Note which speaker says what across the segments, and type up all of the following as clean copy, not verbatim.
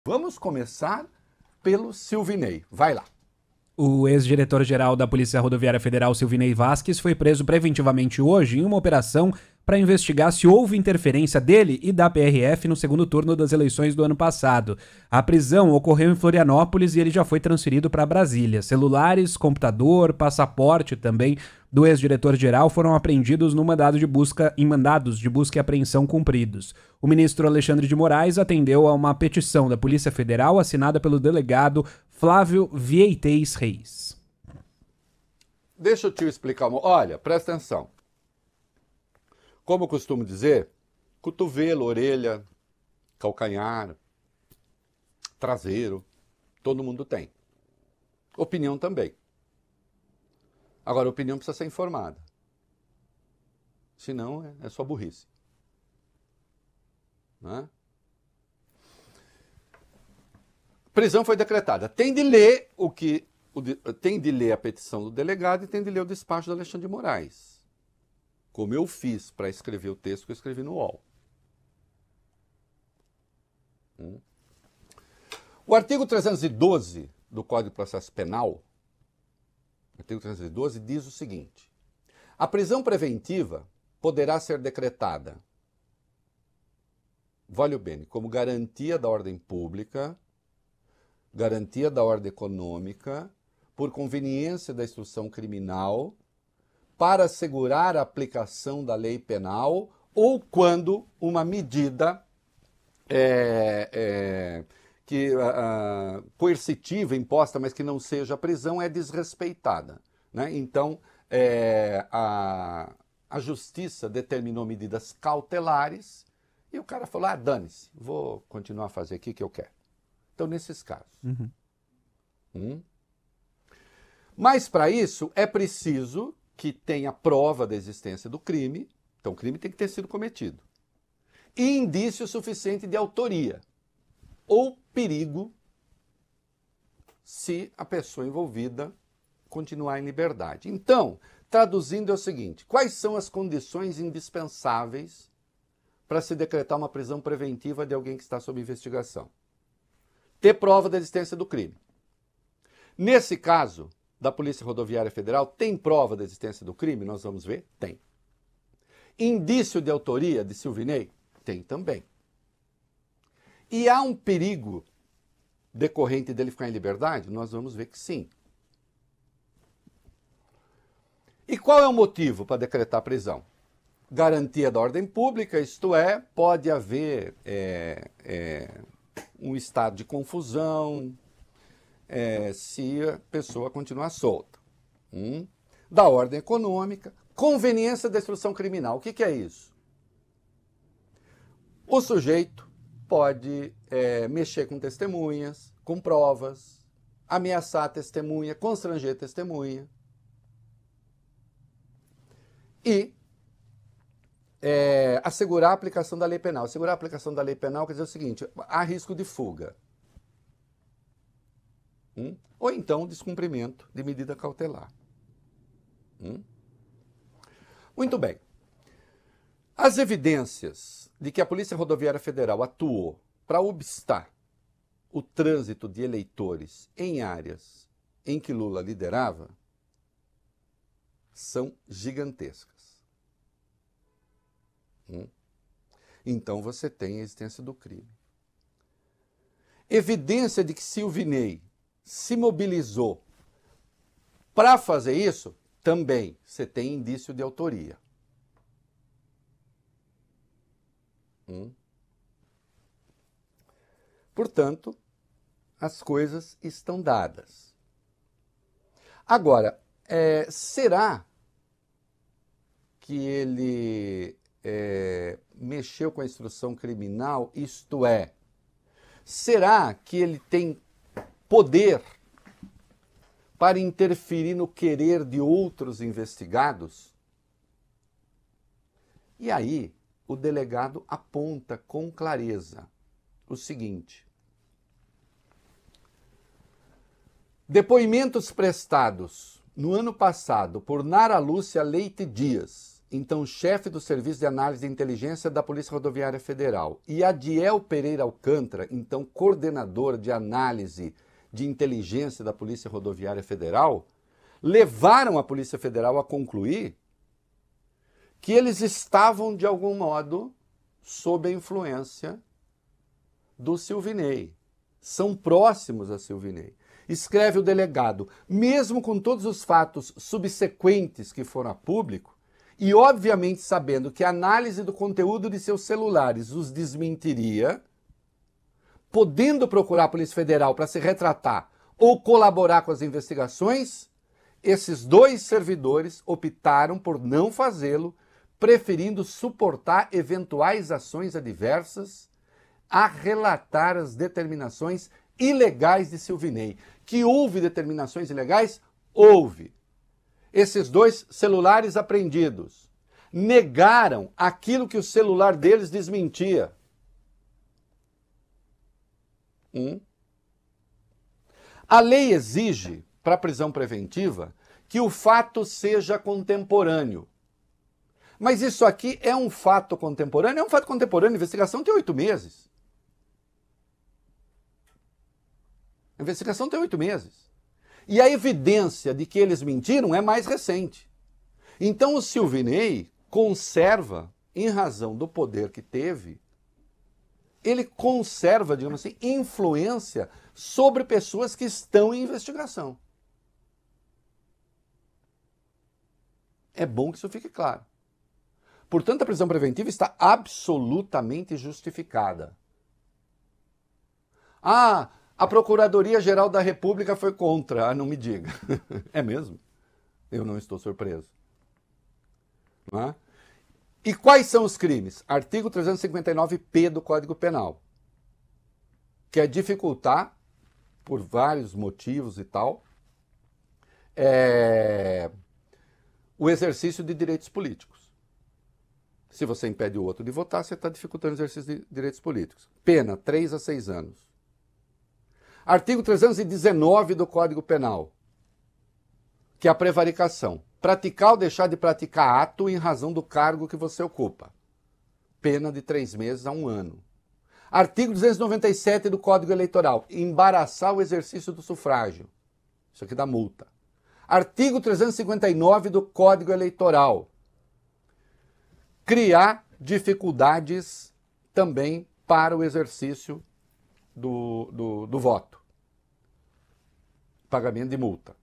Speaker 1: Vamos começar pelo Silvinei. Vai lá.
Speaker 2: O ex-diretor-geral da Polícia Rodoviária Federal, Silvinei Vasquez, foi preso preventivamente hoje em uma operação para investigar se houve interferência dele e da PRF no segundo turno das eleições do ano passado. A prisão ocorreu em Florianópolis e ele já foi transferido para Brasília. Celulares, computador, passaporte também do ex-diretor-geral foram apreendidos no em mandados de busca e apreensão cumpridos. O ministro Alexandre de Moraes atendeu a uma petição da Polícia Federal assinada pelo delegado Flávio Vieitez Reis.
Speaker 1: Deixa eu te explicar. Olha, presta atenção. Como eu costumo dizer, cotovelo, orelha, calcanhar, traseiro, todo mundo tem. Opinião também. Agora, a opinião precisa ser informada. Senão, é só burrice. Né? Prisão foi decretada. Tem de ler tem de ler a petição do delegado e tem de ler o despacho do Alexandre de Moraes. Como eu fiz para escrever o texto que eu escrevi no UOL. O artigo 312 do Código de Processo Penal, artigo 312, diz o seguinte: a prisão preventiva poderá ser decretada, voglio bene, como garantia da ordem pública, garantia da ordem econômica, por conveniência da instrução criminal, para assegurar a aplicação da lei penal ou quando uma medida coercitiva imposta, mas que não seja a prisão, é desrespeitada. Né? Então, a justiça determinou medidas cautelares e o cara falou, dane-se, vou continuar a fazer aqui o que eu quero. Então, nesses casos. Mas, para isso, é preciso que tenha prova da existência do crime, então o crime tem que ter sido cometido, e indício suficiente de autoria ou perigo se a pessoa envolvida continuar em liberdade. Então, traduzindo é o seguinte: quais são as condições indispensáveis para se decretar uma prisão preventiva de alguém que está sob investigação? Ter prova da existência do crime. Nesse caso da Polícia Rodoviária Federal, tem prova da existência do crime? Nós vamos ver? Tem. Indício de autoria de Silvinei? Tem também. E há um perigo decorrente dele ficar em liberdade? Nós vamos ver que sim. E qual é o motivo para decretar a prisão? Garantia da ordem pública, isto é, pode haver um estado de confusão, se a pessoa continuar solta. Da ordem econômica, conveniência da instrução criminal. O que é isso? O sujeito pode mexer com testemunhas, com provas, ameaçar a testemunha, constranger a testemunha. E assegurar a aplicação da lei penal. Assegurar a aplicação da lei penal quer dizer o seguinte: há risco de fuga. Ou então descumprimento de medida cautelar. Muito bem. As evidências de que a Polícia Rodoviária Federal atuou para obstar o trânsito de eleitores em áreas em que Lula liderava são gigantescas. Então você tem a existência do crime. Evidência de que Silvinei se mobilizou para fazer isso, também você tem indício de autoria. Portanto, as coisas estão dadas. Agora, será que ele mexeu com a instrução criminal? Isto é, será que ele tem poder para interferir no querer de outros investigados? E aí, o delegado aponta com clareza o seguinte: depoimentos prestados no ano passado por Nara Lúcia Leite Dias, então chefe do Serviço de Análise de Inteligência da Polícia Rodoviária Federal, e Adiel Pereira Alcântara, então coordenador de análise de inteligência da Polícia Rodoviária Federal, levaram a Polícia Federal a concluir que eles estavam, de algum modo, sob a influência do Silvinei. São próximos a Silvinei. Escreve o delegado, mesmo com todos os fatos subsequentes que foram a público, e obviamente sabendo que a análise do conteúdo de seus celulares os desmentiria, podendo procurar a Polícia Federal para se retratar ou colaborar com as investigações, esses dois servidores optaram por não fazê-lo, preferindo suportar eventuais ações adversas a relatar as determinações ilegais de Silvinei. Que houve determinações ilegais? Houve. Esses dois celulares apreendidos negaram aquilo que o celular deles desmentia. A lei exige, para prisão preventiva, que o fato seja contemporâneo. Mas isso aqui é um fato contemporâneo? É um fato contemporâneo. A investigação tem 8 meses. A investigação tem 8 meses. E a evidência de que eles mentiram é mais recente. Então o Silvinei conserva, em razão do poder que teve, ele conserva, digamos assim, influência sobre pessoas que estão em investigação. É bom que isso fique claro. Portanto, a prisão preventiva está absolutamente justificada. Ah, a Procuradoria-Geral da República foi contra. Ah, não me diga. É mesmo? Eu não estou surpreso. Não é? E quais são os crimes? Artigo 359-P do Código Penal, que é dificultar, por vários motivos e tal, o exercício de direitos políticos. Se você impede o outro de votar, você está dificultando o exercício de direitos políticos. Pena, 3 a 6 anos. Artigo 319 do Código Penal, que é a prevaricação. Praticar ou deixar de praticar ato em razão do cargo que você ocupa. Pena de 3 meses a 1 ano. Artigo 297 do Código Eleitoral. Embaraçar o exercício do sufrágio. Isso aqui dá multa. Artigo 359 do Código Eleitoral. Criar dificuldades também para o exercício do voto. Pagamento de multa.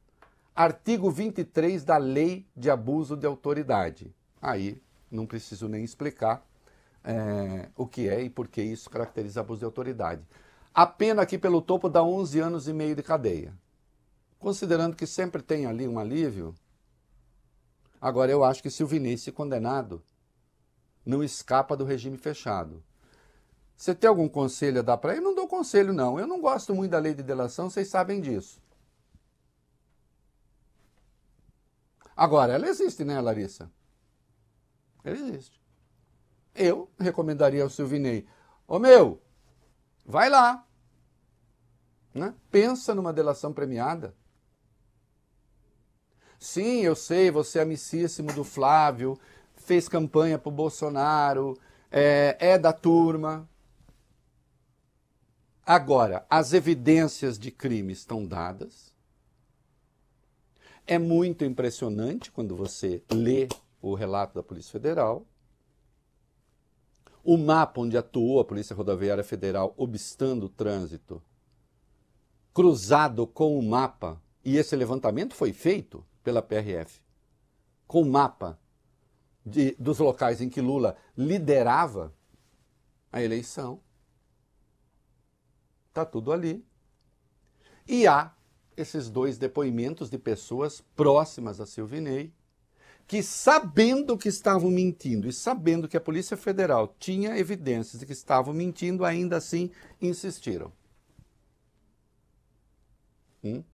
Speaker 1: Artigo 23 da Lei de Abuso de Autoridade. Aí não preciso nem explicar o que é e por que isso caracteriza abuso de autoridade. A pena aqui pelo topo dá 11 anos e meio de cadeia. Considerando que sempre tem ali um alívio, agora eu acho que Silvinei, se condenado, não escapa do regime fechado. Você tem algum conselho a dar para ele? Eu não dou conselho, não. Eu não gosto muito da lei de delação, vocês sabem disso. Agora, ela existe, né, Larissa? Ela existe. Eu recomendaria ao Silvinei, meu, vai lá. Né? Pensa numa delação premiada. Sim, eu sei, você é amicíssimo do Flávio, fez campanha para o Bolsonaro, é da turma. Agora, as evidências de crime estão dadas. É muito impressionante quando você lê o relato da Polícia Federal. O mapa onde atuou a Polícia Rodoviária Federal obstando o trânsito, cruzado com o mapa, e esse levantamento foi feito pela PRF, com o mapa dos locais em que Lula liderava a eleição. Está tudo ali. E há esses 2 depoimentos de pessoas próximas a Silvinei, que sabendo que estavam mentindo e sabendo que a Polícia Federal tinha evidências de que estavam mentindo, ainda assim insistiram.